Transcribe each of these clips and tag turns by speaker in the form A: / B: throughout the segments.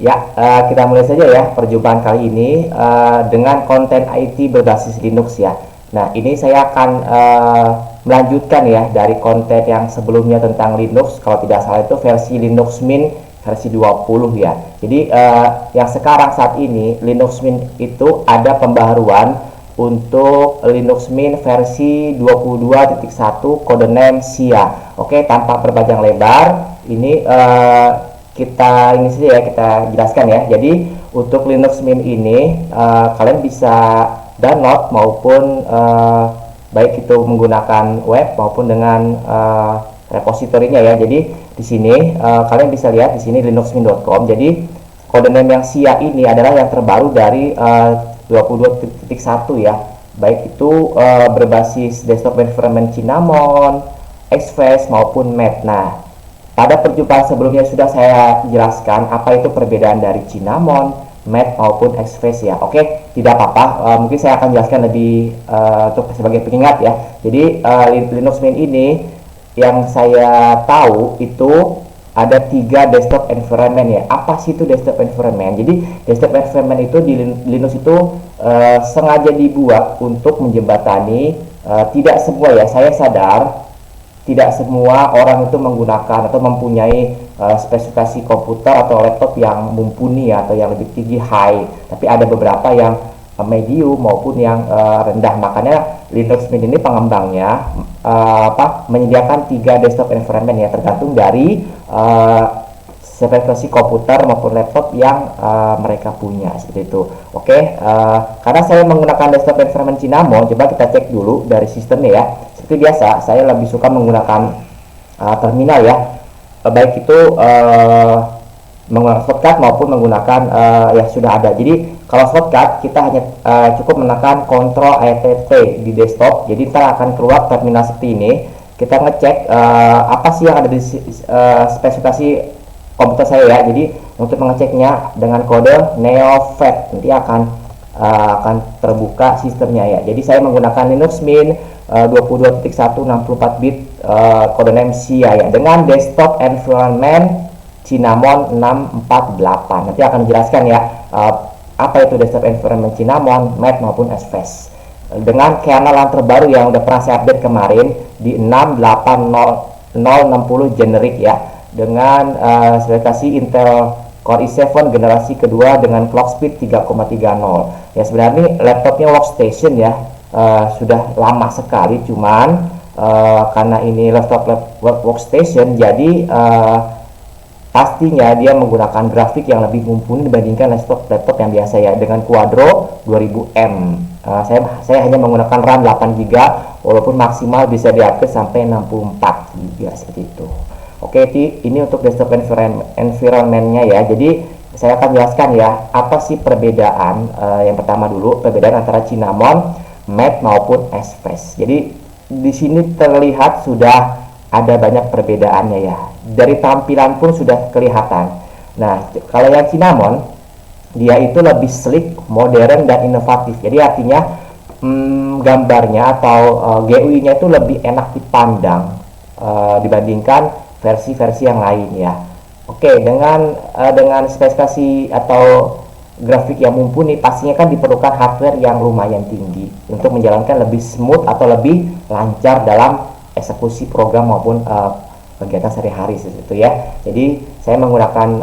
A: Ya, kita mulai saja ya perjumpaan kali ini dengan konten IT berbasis Linux ya. Nah, ini saya akan melanjutkan ya dari konten yang sebelumnya tentang Linux. Kalau tidak salah itu versi Linux Mint versi 20 ya. Jadi yang sekarang saat ini Linux Mint itu ada pembaharuan untuk Linux Mint versi 22.1 codename SIA. Oke, tanpa perpanjang lebar, ini kita ini saja ya, kita jelaskan ya. Jadi untuk Linux Mint ini kalian bisa download maupun baik itu menggunakan web maupun dengan repositorinya ya. Jadi di sini kalian bisa lihat di sini linuxmint.com. Jadi codename yang SIA ini adalah yang terbaru dari 22.1 ya. Baik itu berbasis desktop environment Cinnamon, XFCE maupun Met. Nah, pada perjumpaan sebelumnya sudah saya jelaskan apa itu perbedaan dari Cinnamon, Met maupun XFCE ya. Oke, tidak apa-apa. Mungkin saya akan jelaskan lebih untuk sebagai pengingat ya. Jadi Linux Mint ini yang saya tahu itu ada 3 desktop environment ya. Apa sih itu desktop environment? Jadi desktop environment itu di Linux itu sengaja dibuat untuk menjembatani tidak semua ya. Saya sadar tidak semua orang itu menggunakan atau mempunyai spesifikasi komputer atau laptop yang mumpuni ya, atau yang lebih tinggi high, tapi ada beberapa yang medium maupun yang rendah. Makanya Linux Mint ini pengembangnya menyediakan 3 desktop environment ya, tergantung dari spesifikasi komputer maupun laptop yang mereka punya seperti itu. Oke, karena saya menggunakan desktop environment Cinnamon, coba kita cek dulu dari sistemnya ya. Seperti biasa, saya lebih suka menggunakan terminal ya, baik itu menggunakan shortcut maupun menggunakan yang sudah ada. Jadi kalau shortcut kita hanya cukup menekan Ctrl Alt T di desktop. Jadi ntar akan keluar terminal seperti ini. Kita ngecek apa sih yang ada di spesifikasi komputer saya ya. Jadi untuk mengeceknya dengan kode neofet nanti akan terbuka sistemnya ya. Jadi saya menggunakan Linux Mint 22.1 64 bit codename SIA ya, dengan desktop environment Cinnamon 648. Nanti akan dijelaskan ya apa itu desktop environment Cinnamon, Met maupun XFCE dengan kernel yang terbaru yang udah pernah saya update kemarin di 6.8.0.60 generic ya, dengan spesifikasi Intel Core i7 generasi kedua dengan clock speed 3,30 ya. Sebenarnya ini laptopnya workstation ya, sudah lama sekali, cuman karena ini laptop workstation jadi pastinya dia menggunakan grafik yang lebih mumpuni dibandingkan laptop yang biasa ya, dengan Quadro 2000M. Saya hanya menggunakan RAM 8GB walaupun maksimal bisa diupgrade sampai 64GB seperti itu. Oke, ini untuk desktop environment-nya ya. Jadi saya akan jelaskan ya apa sih perbedaan. Yang pertama dulu, perbedaan antara Cinnamon, Met maupun XFCE. Jadi di sini terlihat sudah ada banyak perbedaannya ya. Dari tampilan pun sudah kelihatan. Nah, kalau yang Cinnamon dia itu lebih sleek, modern dan inovatif. Jadi artinya gambarnya atau GUI-nya itu lebih enak dipandang dibandingkan versi-versi yang lain ya. Oke, dengan spesifikasi atau grafik yang mumpuni, pastinya kan diperlukan hardware yang lumayan tinggi untuk menjalankan lebih smooth atau lebih lancar dalam eksekusi program maupun kegiatan sehari-hari seperti itu ya. Jadi saya menggunakan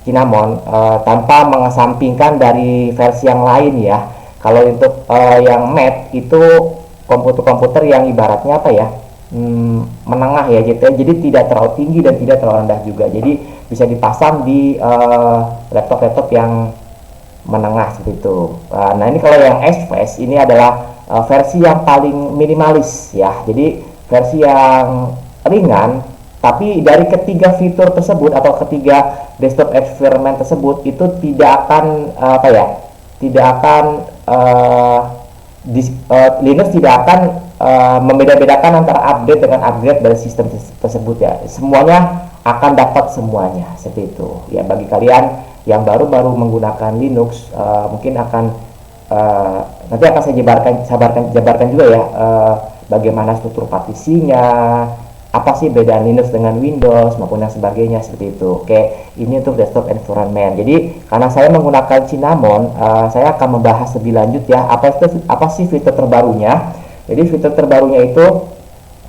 A: Cinnamon tanpa mengesampingkan dari versi yang lain ya. Kalau untuk yang Met itu komputer-komputer yang ibaratnya apa ya, menengah ya gitu. Jadi tidak terlalu tinggi dan tidak terlalu rendah juga. Jadi bisa dipasang di laptop-laptop yang menengah seperti itu. Nah, ini kalau yang XFCE ini adalah versi yang paling minimalis ya. Jadi versi yang ringan, tapi dari ketiga fitur tersebut atau ketiga desktop environment tersebut itu tidak akan Linux tidak akan membeda-bedakan antara update dengan upgrade dari sistem tersebut ya. Semuanya akan dapat semuanya seperti itu ya. Bagi kalian yang baru-baru menggunakan Linux mungkin akan nanti akan saya jabarkan juga ya bagaimana struktur partisinya, apa sih beda Linux dengan Windows maupun yang sebagainya seperti itu. Oke, ini untuk desktop environment. Jadi karena saya menggunakan Cinnamon, saya akan membahas lebih lanjut ya apa sih fitur terbarunya. Jadi fitur terbarunya itu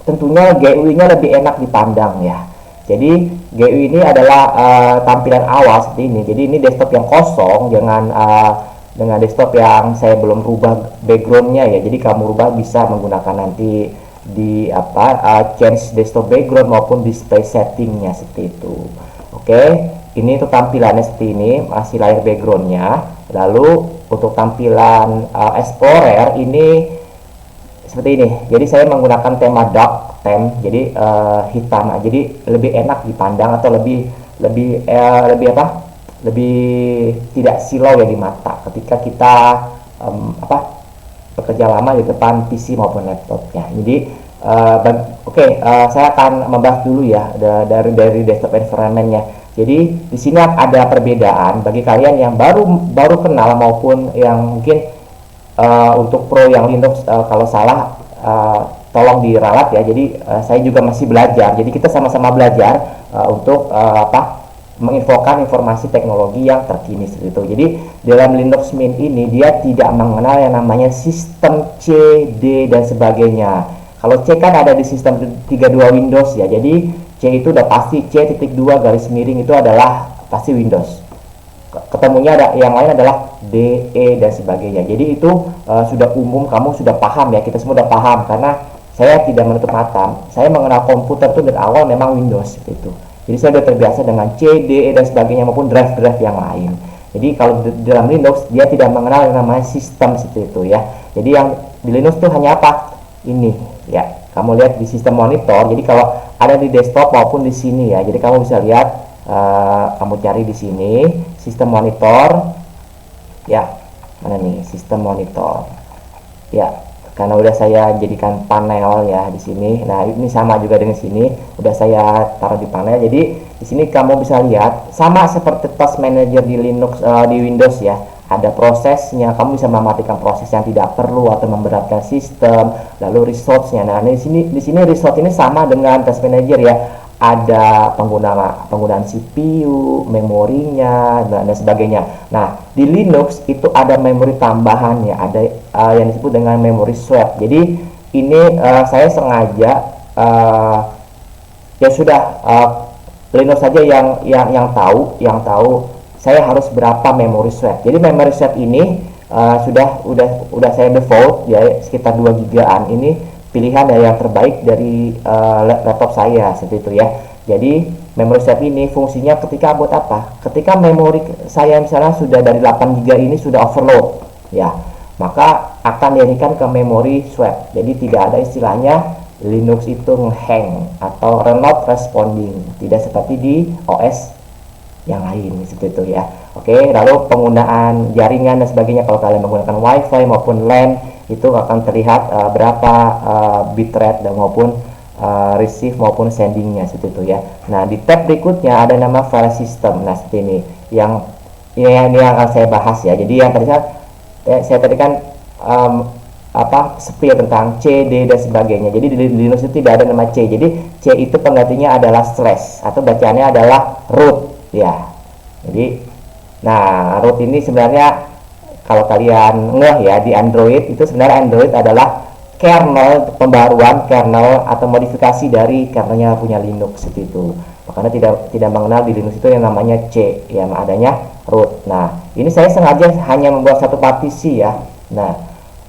A: tentunya GUI-nya lebih enak dipandang ya. Jadi GUI ini adalah tampilan awal seperti ini. Jadi ini desktop yang kosong dengan desktop yang saya belum rubah backgroundnya ya. Jadi kamu rubah bisa menggunakan nanti di change desktop background maupun display settingnya seperti itu. Oke, ini tuh tampilannya seperti ini, masih layar backgroundnya. Lalu untuk tampilan Explorer ini seperti ini. Jadi saya menggunakan tema dark theme, jadi hitam. Jadi lebih enak dipandang atau lebih tidak silau ya di mata ketika kita bekerja lama di depan PC maupun laptopnya. Jadi saya akan membahas dulu ya dari desktop environment-nya. Jadi di sini ada perbedaan bagi kalian yang baru kenal maupun yang mungkin untuk pro yang Linux, kalau salah tolong diralat ya. Jadi saya juga masih belajar. Jadi kita sama-sama belajar untuk menginfokan informasi teknologi yang terkini seperti itu. Jadi dalam Linux Mint ini dia tidak mengenal yang namanya sistem C, D dan sebagainya. Kalau C kan ada di sistem 32 Windows ya. Jadi C itu udah pasti C.2 garis miring itu adalah pasti Windows. Ketemunya ada yang lain adalah D, E dan sebagainya. Jadi itu sudah umum, kamu sudah paham ya. Kita semua sudah paham karena saya tidak menutup mata. Saya mengenal komputer itu dari awal memang Windows seperti itu. Jadi saya sudah terbiasa dengan C, D, E dan sebagainya maupun drive-drive yang lain. Jadi kalau dalam Linux dia tidak mengenal yang namanya sistem seperti itu ya. Jadi yang di Linux itu hanya apa? Ini ya. Kamu lihat di sistem monitor. Jadi kalau ada di desktop maupun di sini ya. Jadi kamu bisa lihat, kamu cari di sini sistem monitor. Ya, mana nih sistem monitor? Ya, karena udah saya jadikan panel ya di sini. Nah, ini sama juga dengan sini, udah saya taruh di panel. Jadi di sini kamu bisa lihat sama seperti Task Manager di Linux, di Windows ya. Ada prosesnya, kamu bisa mematikan proses yang tidak perlu atau memberatkan sistem. Lalu resource-nya. Nah, di sini resource ini sama dengan Task Manager ya. Ada penggunaan CPU, memorinya dan sebagainya. Nah, di Linux itu ada memori tambahan ya, ada yang disebut dengan memory swap. Jadi ini saya sengaja ya sudah Linux saja yang tahu saya harus berapa memory swap. Jadi memory swap ini sudah saya default ya sekitar 2 gigaan. Ini pilihan yang terbaik dari laptop saya seperti itu ya. Jadi memory swap ini fungsinya ketika buat apa? Ketika memori saya misalnya sudah dari 8 GB ini sudah overload ya, maka akan dialihkan ke memory swap. Jadi tidak ada istilahnya Linux itu nge-hang atau not responding, tidak seperti di OS yang lain seperti itu ya. Oke, lalu penggunaan jaringan dan sebagainya, kalau kalian menggunakan WiFi maupun LAN itu akan terlihat berapa bitrate dan maupun receive maupun sendingnya seperti itu ya. Nah, di tab berikutnya ada nama file system. Nah, seperti ini yang akan saya bahas ya. Jadi yang tadi saya tadi kan spill tentang C, D dan sebagainya. Jadi di Linux itu tidak ada nama C. Jadi C itu penggantinya adalah slash atau bacaannya adalah root ya. Jadi root ini sebenarnya kalau kalian ngeh ya, di Android itu sebenarnya Android adalah kernel, pembaruan kernel atau modifikasi dari kernelnya punya Linux seperti itu. Makanya tidak mengenal di Linux itu yang namanya C, yang adanya root. Nah, ini saya sengaja hanya membuat satu partisi ya. Nah,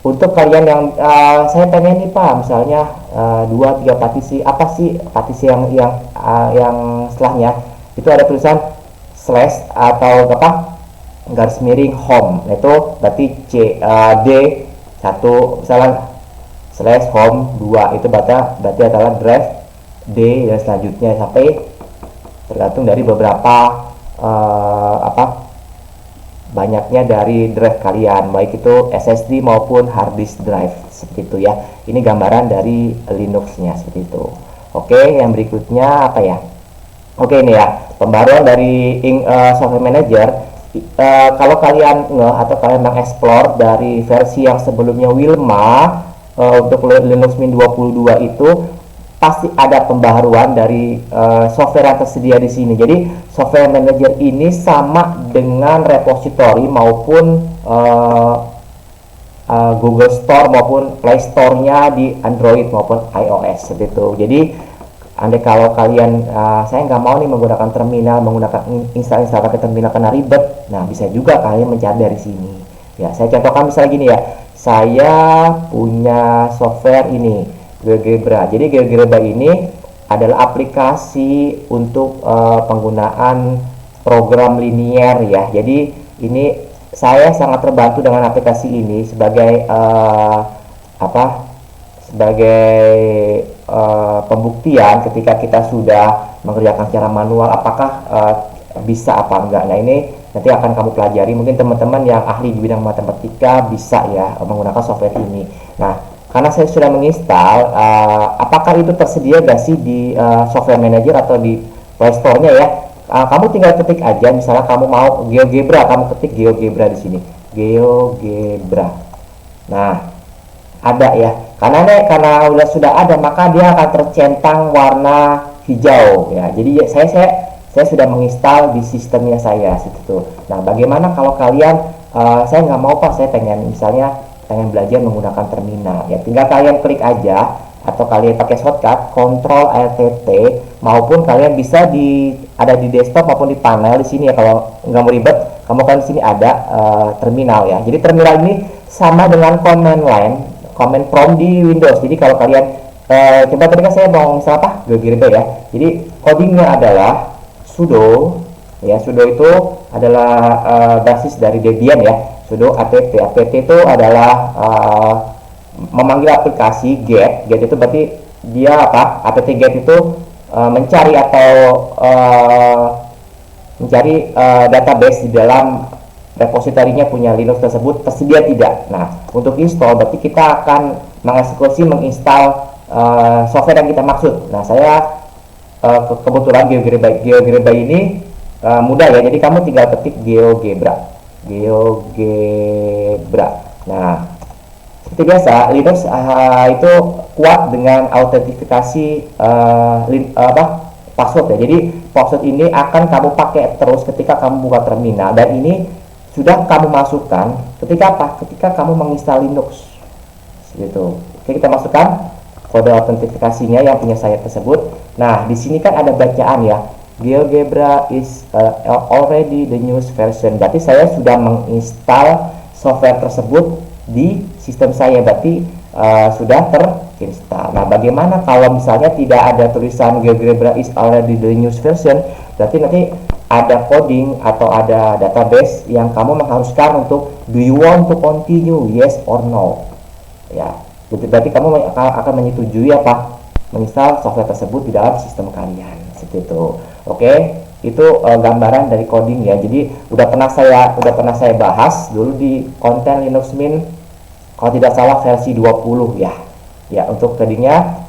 A: untuk kalian yang saya pengen nih Pak, misalnya 2-3 partisi, apa sih partisi yang setelahnya itu ada tulisan slash atau garis miring home, itu berarti D 1 misalnya slash home 2 itu berarti adalah drive D dan selanjutnya sampai tergantung dari beberapa banyaknya dari drive kalian, baik itu SSD maupun hard disk drive seperti itu ya. Ini gambaran dari Linux-nya seperti itu. Oke, yang berikutnya apa ya? Oke, ini ya pembaruan dari Software Manager. Kalau kalian atau kalian mengeksplor dari versi yang sebelumnya Wilma untuk Linux Mint 22 itu pasti ada pembaharuan dari software yang tersedia di sini. Jadi software manager ini sama dengan repository maupun Google Store maupun Play Store-nya di Android maupun iOS seperti itu. Jadi andai kalau kalian saya nggak mau nih menggunakan terminal, menggunakan install pakai terminal karena ribet, nah bisa juga kalian mencari dari sini. Ya, saya contohkan misalnya gini ya, saya punya software ini GeoGebra. Jadi GeoGebra ini adalah aplikasi untuk penggunaan program linier ya. Jadi ini saya sangat terbantu dengan aplikasi ini sebagai sebagai pembuktian ketika kita sudah mengerjakan secara manual apakah bisa apa enggak. Nah, ini nanti akan kamu pelajari, mungkin teman-teman yang ahli di bidang matematika bisa ya menggunakan software ini. Nah, karena saya sudah menginstal, apakah itu tersedia gak sih di software manager atau di Play Store-nya ya? Kamu tinggal ketik aja, misalnya kamu mau GeoGebra, kamu ketik GeoGebra di sini, GeoGebra. Nah, ada ya, karena sudah ada, maka dia akan tercentang warna hijau ya. Jadi saya sudah menginstal di sistemnya saya situ. Nah, bagaimana kalau kalian saya nggak mau Pak, saya pengen belajar menggunakan terminal ya, tinggal kalian klik aja atau kalian pakai shortcut Ctrl Alt T, maupun kalian bisa ada di desktop maupun di panel di sini ya. Kalau nggak mau ribet, kamu kan di sini ada terminal ya. Jadi terminal ini sama dengan command prompt di Windows. Jadi kalau kalian coba tadi kan saya mau misal apa GeoGebra ya. Jadi codingnya adalah sudo ya. Sudo itu adalah basis dari Debian ya. Sudo apt itu adalah memanggil aplikasi get itu berarti dia apt get itu mencari atau database di dalam repositorinya punya Linux tersebut tersedia tidak. Nah, untuk install berarti kita akan menginstal software yang kita maksud. Nah, saya kebetulan GeoGebra ini mudah ya, jadi kamu tinggal ketik GeoGebra. Nah, seperti biasa Linux itu kuat dengan autentifikasi password ya. Jadi password ini akan kamu pakai terus ketika kamu buka terminal, dan ini sudah kamu masukkan ketika kamu menginstal Linux gitu. Oke, kita masukkan kode autentifikasinya yang punya saya tersebut. Nah, di sini kan ada bacaan ya, GeoGebra is already the newest version. Berarti saya sudah menginstal software tersebut di sistem saya, berarti sudah terinstall. Nah, bagaimana kalau misalnya tidak ada tulisan GeoGebra is already the newest version? Berarti nanti ada coding atau ada database yang kamu mengharuskan untuk do you want to continue, yes or no ya. Berarti kamu akan menyetujui menginstal software tersebut di dalam sistem kalian seperti itu. Oke, itu gambaran dari coding ya. Jadi udah pernah saya bahas dulu di konten Linux Mint, kalau tidak salah versi 20 ya. Ya, untuk codingnya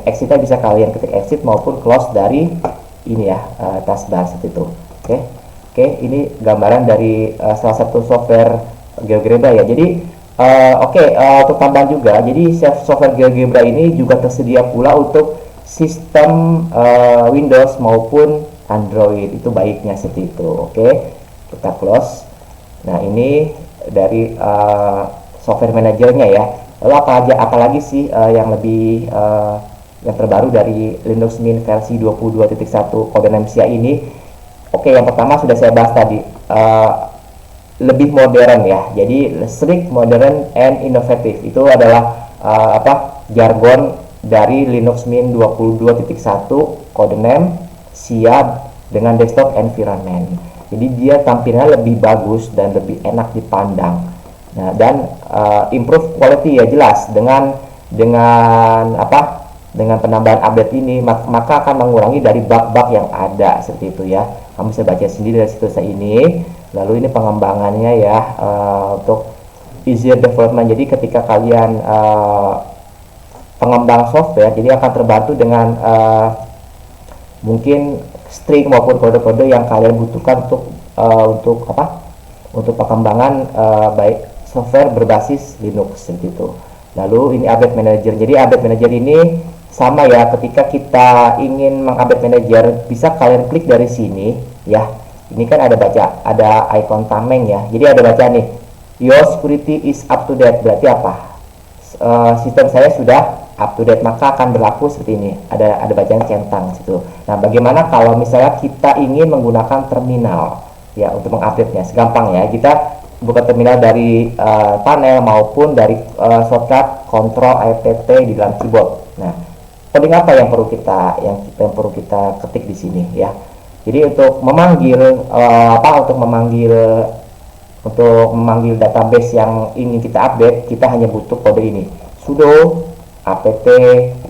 A: exitnya bisa kalian ketik exit maupun close dari ini ya, taskbar seperti itu. Oke, ini gambaran dari salah satu software GeoGebra ya. Jadi untuk tambahan juga, jadi software GeoGebra ini juga tersedia pula untuk sistem Windows maupun Android, itu baiknya seperti itu. Oke, kita close. Nah, ini dari software manajernya ya. Lalu apalagi sih yang lebih yang terbaru dari Linux Mint versi 22.1 Codenames ini? Oke, yang pertama sudah saya bahas tadi, lebih modern ya. Jadi strict, modern, and innovative itu adalah jargon dari Linux Mint 22.1 Codenames siap dengan desktop environment. Jadi dia tampilnya lebih bagus dan lebih enak dipandang. Nah, dan improve quality ya, jelas dengan penambahan update ini maka akan mengurangi dari bug-bug yang ada seperti itu ya. Kamu bisa baca sendiri dari situs ini. Lalu ini pengembangannya ya, untuk easier development. Jadi ketika kalian pengembang software, jadi akan terbantu dengan mungkin string maupun kode-kode yang kalian butuhkan untuk pengembangan baik software berbasis Linux seperti itu. Lalu ini update manager. Jadi update manager ini sama ya, ketika kita ingin mengupdate manager, bisa kalian klik dari sini ya. Ini kan ada icon tameng ya. Jadi ada baca nih, your security is up to date. Berarti apa? Sistem saya sudah up to date, maka akan berlaku seperti ini. Ada bacaan centang situ. Nah, bagaimana kalau misalnya kita ingin menggunakan terminal ya untuk mengupdate-nya? Segampang ya. Kita buka terminal dari panel maupun dari shortcut Ctrl Alt T di dalam keyboard. Nah, coding apa yang perlu kita ketik di sini ya. Jadi untuk memanggil untuk memanggil database yang ingin kita update, kita hanya butuh kode ini, sudo apt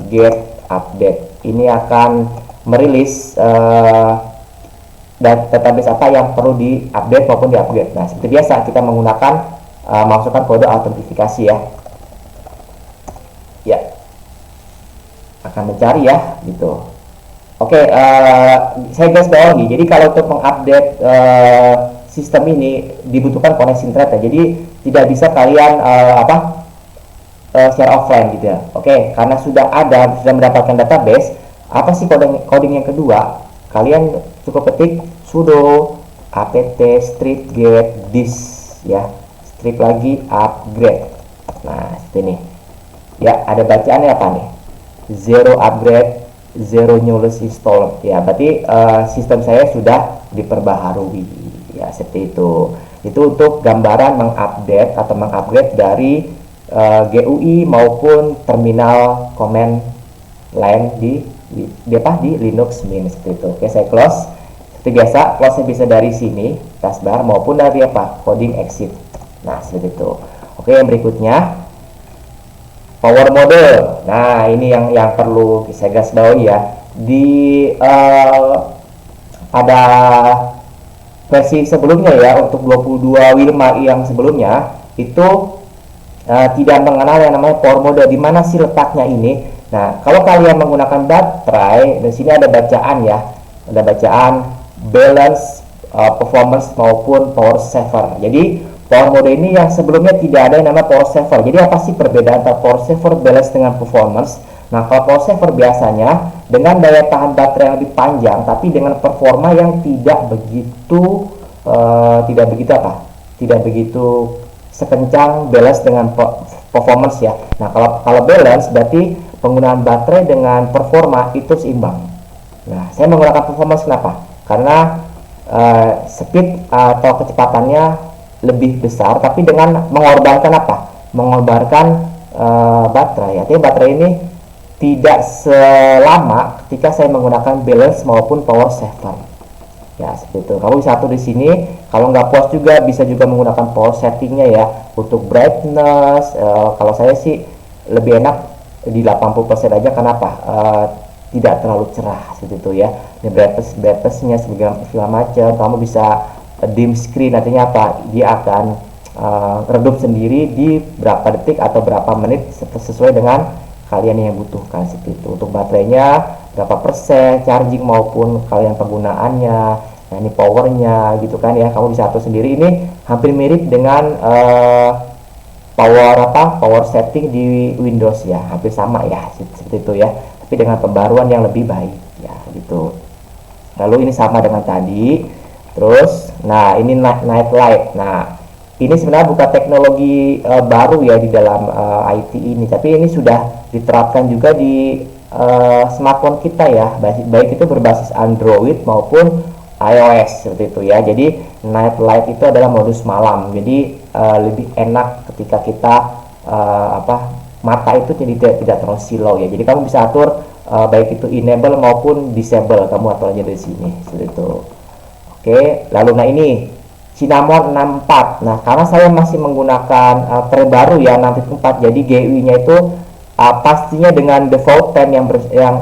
A: get update. Ini akan merilis database apa yang perlu diupdate maupun diupgrade. Nah, seperti biasa kita menggunakan masukkan kode autentifikasi ya. Ya, akan mencari ya gitu. Oke, saya garis bawahi. Jadi kalau untuk mengupdate sistem ini dibutuhkan koneksi internet ya. Jadi tidak bisa kalian secara offline gitu ya. Oke, karena sudah mendapatkan database. Apa sih coding yang kedua? Kalian cukup ketik sudo apt strip get this ya, strip lagi upgrade. Nah, seperti ini ya. Ada bacaannya apa nih? Zero upgrade, zero newest install ya. Berarti sistem saya sudah diperbaharui ya, seperti itu. Itu untuk gambaran mengupdate atau mengupgrade dari GUI maupun terminal command line di Linux Mint seperti itu. Oke, saya close. Seperti biasa, close bisa dari sini taskbar maupun dari coding exit. Nah, seperti itu. Oke, yang berikutnya power mode. Nah, ini yang perlu saya garis bawahi ya. Pada versi sebelumnya ya, untuk 22 Wilma yang sebelumnya itu tidak mengenal yang namanya power mode. Di mana sih letaknya ini? Nah, kalau kalian menggunakan baterai, di sini ada bacaan ya, ada bacaan balance, performance maupun power saver. Jadi power mode ini yang sebelumnya tidak ada yang namanya power saver. Jadi apa sih perbedaan antara power saver, balance dengan performance? Nah, kalau power saver biasanya dengan daya tahan baterai yang lebih panjang, tapi dengan performa yang tidak begitu sekencang balance dengan performance ya. Nah, kalau balance berarti penggunaan baterai dengan performa itu seimbang. Nah, saya menggunakan performance kenapa? Karena speed atau kecepatannya lebih besar, tapi dengan mengorbankan apa? Mengorbankan baterai. Artinya baterai ini tidak selama ketika saya menggunakan balance maupun power saver. Ya, seperti itu. Kamu bisa atur di sini. Kalau nggak puas juga bisa juga menggunakan power settingnya ya. Untuk brightness, kalau saya sih lebih enak di 80% aja. Kenapa? Tidak terlalu cerah seperti itu ya. Ini brightness-nya segala macam. Kamu bisa dim screen, artinya apa? Dia akan redup sendiri di berapa detik atau berapa menit sesuai dengan kalian yang butuhkan seperti itu. Untuk baterainya berapa persen charging maupun kalian penggunaannya. Nah, ini powernya gitu kan ya. Kamu bisa atur sendiri. Ini hampir mirip dengan power setting di Windows ya, hampir sama ya, seperti itu ya, tapi dengan pembaruan yang lebih baik ya gitu. Lalu ini sama dengan tadi. Terus nah, ini night light. Nah, ini sebenarnya bukan teknologi baru ya di dalam IT ini, tapi ini sudah diterapkan juga di smartphone kita ya, baik itu berbasis Android maupun iOS seperti itu ya. Jadi night light itu adalah modus malam. Jadi lebih enak ketika kita mata itu tidak terlalu silau ya. Jadi kamu bisa atur baik itu enable maupun disable, kamu atur aja dari sini seperti itu. Oke, lalu nah ini Cinnamon 64. Nah, karena saya masih menggunakan terbaru ya 64, jadi GUI-nya itu pastinya dengan default pen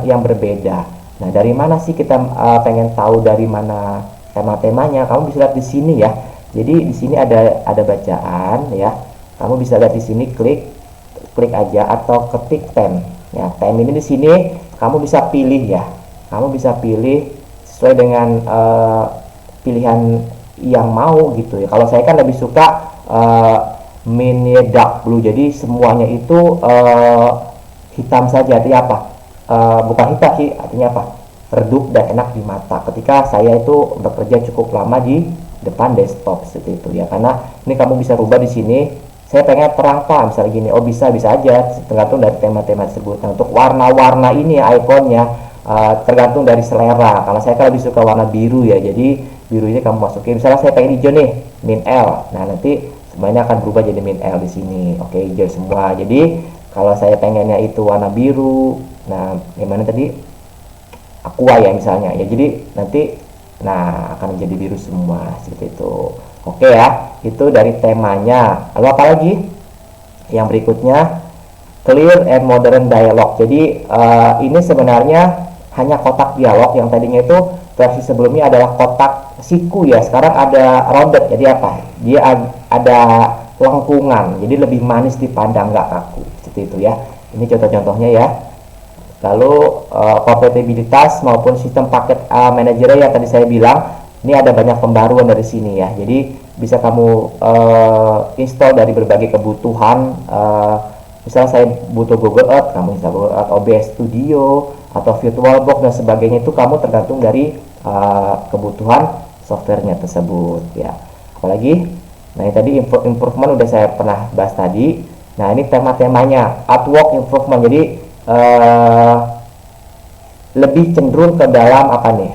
A: yang berbeda. Nah, dari mana sih kita pengen tahu dari mana tema-temanya? Kamu bisa lihat di sini ya. Jadi di sini ada bacaan ya. Kamu bisa lihat di sini, klik aja atau ketik tem. Ya, tem ini di sini kamu bisa pilih ya. Kamu bisa pilih sesuai dengan pilihan yang mau gitu ya. Kalau saya kan lebih suka mini dark blue. Jadi semuanya itu hitam saja. Artinya apa? bukan hitam sih, artinya apa, redup dan enak di mata ketika saya itu bekerja cukup lama di depan desktop seperti itu ya. Karena ini kamu bisa rubah di sini, saya pengen terang Pak, misalnya gini, oh bisa aja, tergantung dari tema-tema tersebut. Nah, untuk warna-warna ini ikonnya tergantung dari selera. Kalau saya kan lebih suka warna biru ya, jadi biru ini kamu masukin, misalnya saya pengen hijau nih, min L, nah nanti semuanya akan berubah jadi min L di sini. Oke, hijau semua. Jadi kalau saya pengennya itu warna biru, nah gimana tadi, aqua ya misalnya ya, jadi nanti nah akan menjadi biru semua seperti itu. Oke ya, itu dari temanya. Lalu apa lagi yang berikutnya, clear and modern dialog. Jadi ini sebenarnya hanya kotak dialog, yang tadinya itu versi sebelumnya adalah kotak siku ya, sekarang ada rounded. Jadi apa, dia ada lengkungan, jadi lebih manis dipandang, nggak kaku seperti itu ya. Ini contoh-contohnya ya. Lalu kompatibilitas maupun sistem paket manajer yang tadi saya bilang, ini ada banyak pembaruan dari sini ya. Jadi bisa kamu install dari berbagai kebutuhan. Misalnya saya butuh Google Earth, kamu install Google Earth, OBS Studio atau VirtualBox dan sebagainya, itu kamu tergantung dari kebutuhan softwarenya tersebut ya. Apalagi, nah ini tadi improvement udah saya pernah bahas tadi. Nah ini tema-temanya artwork improvement, jadi lebih cenderung ke dalam apa nih,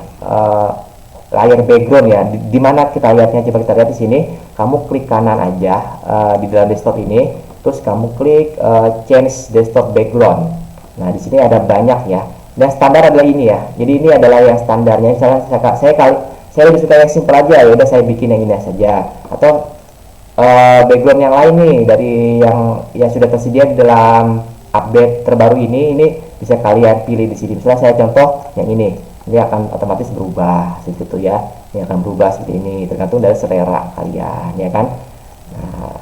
A: layar background ya. Dimana kita lihatnya, coba kita lihat di sini. Kamu klik kanan aja di dalam desktop ini, terus kamu klik change desktop background. Nah di sini ada banyak ya. Dan standar adalah ini ya. Jadi ini adalah yang standarnya. Misalnya saya lebih suka yang simple aja, ya udah saya bikin yang ini saja. Atau background yang lain nih dari yang sudah tersedia di dalam update terbaru ini bisa kalian pilih di sini. Misalnya saya contoh yang ini akan otomatis berubah seperti itu ya. Ini akan berubah seperti ini, tergantung dari selera kalian ya kan. Nah,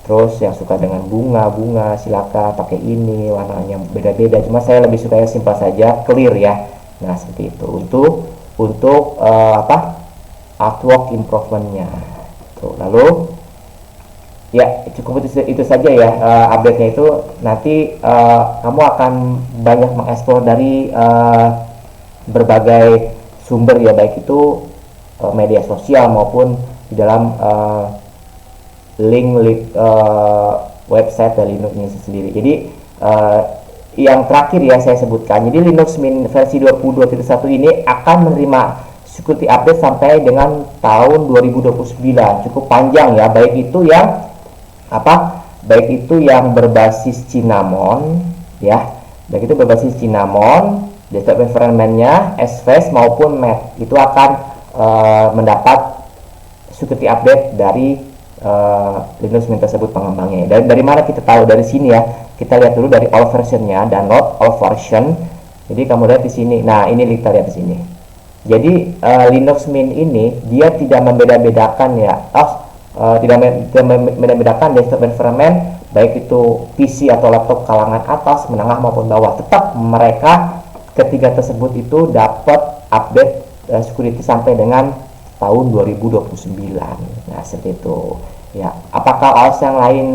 A: terus yang suka dengan bunga silakan pakai ini, warnanya beda-beda, cuma saya lebih suka yang simpel saja, clear ya. Nah seperti itu untuk artwork improvementnya tuh. Lalu ya cukup itu saja ya update-nya itu. Nanti kamu akan banyak mengeksplor dari berbagai sumber ya, baik itu media sosial maupun di dalam link website dari Linux ini sendiri. Jadi yang terakhir ya saya sebutkan, jadi Linux Mint versi 20.21 ini akan menerima security update sampai dengan tahun 2029. Cukup panjang ya, baik itu yang berbasis Cinnamon ya, baik itu berbasis Cinnamon, desktop environment-nya, SVS maupun Mac itu akan mendapat security update dari Linux Mint tersebut pengembangnya. Dari mana kita tahu? Dari sini ya. Kita lihat dulu dari all versionnya, download all version. Jadi kamu lihat di sini. Nah, ini kita lihat di sini. Jadi Linux Mint ini dia tidak membeda-bedakan ya. Tidak membeda-bedakan desktop environment, baik itu PC atau laptop kalangan atas, menengah maupun bawah. Tetap mereka ketiga tersebut itu dapat update security sampai dengan tahun 2029. Nah seperti itu ya. Apakah OS yang lain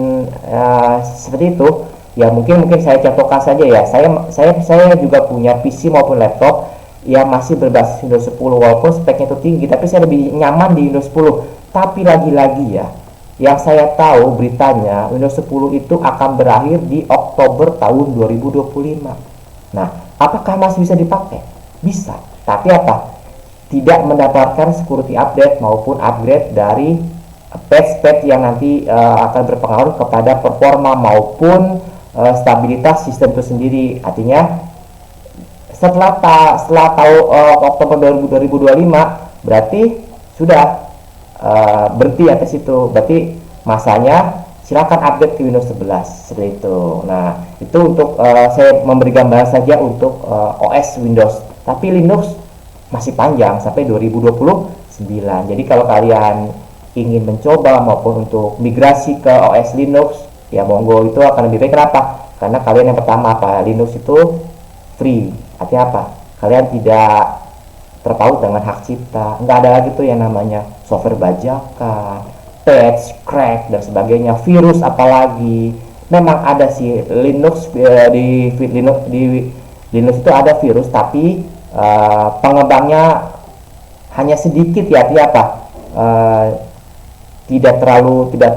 A: seperti itu ya? Mungkin saya contohkan saja ya. Saya juga punya PC maupun laptop yang masih berbasis Windows 10, walaupun speknya itu tinggi, tapi saya lebih nyaman di Windows 10. Tapi lagi-lagi ya, yang saya tahu beritanya Windows 10 itu akan berakhir di Oktober tahun 2025. Nah apakah masih bisa dipakai? Bisa, tapi apa? Tidak mendapatkan security update maupun upgrade dari patch-patch yang nanti akan berpengaruh kepada performa maupun stabilitas sistem itu sendiri. Artinya setelah Oktober 2025 berarti sudah berhenti atas itu, berarti masanya silakan update ke Windows 11 seperti itu. Nah itu untuk saya memberi gambaran saja untuk OS Windows, tapi Linux masih panjang sampai 2029. Jadi kalau kalian ingin mencoba maupun untuk migrasi ke OS Linux ya monggo, itu akan lebih baik. Kenapa? Karena kalian yang pertama Linux itu free. Artinya apa? Kalian tidak terpaut dengan hak cipta, nggak ada lagi tuh yang namanya software bajakan, patch, crack dan sebagainya, virus apalagi. Memang ada sih Linux di Linux itu ada virus, tapi pengembangnya hanya sedikit ya, artinya apa? Tidak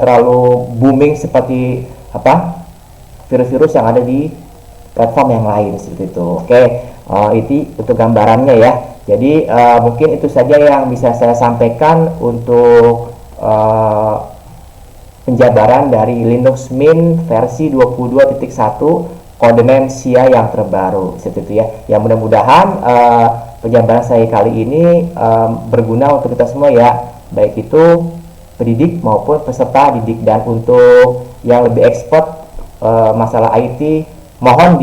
A: terlalu booming seperti apa virus-virus yang ada di platform yang lain seperti itu. Oke, itu untuk gambarannya ya. Jadi mungkin itu saja yang bisa saya sampaikan untuk penjabaran dari Linux Mint versi 22.1 codename SIA yang terbaru seperti itu ya. Yang mudah-mudahan penjabaran saya kali ini berguna untuk kita semua ya, baik itu pendidik maupun peserta didik. Dan untuk yang lebih expert masalah IT, mohon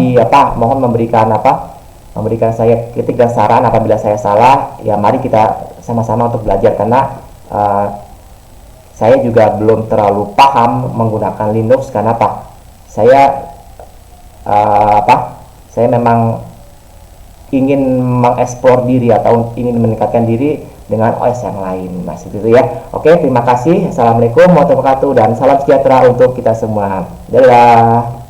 A: memberikan saya kritik dan saran apabila saya salah ya. Mari kita sama-sama untuk belajar, karena saya juga belum terlalu paham menggunakan Linux. Karena saya saya memang ingin mengeksplor diri atau ingin meningkatkan diri dengan OS yang lain, Mas, itu ya. Oke, terima kasih. Assalamualaikum warahmatullahi wabarakatuh dan salam sejahtera untuk kita semua. Dadah.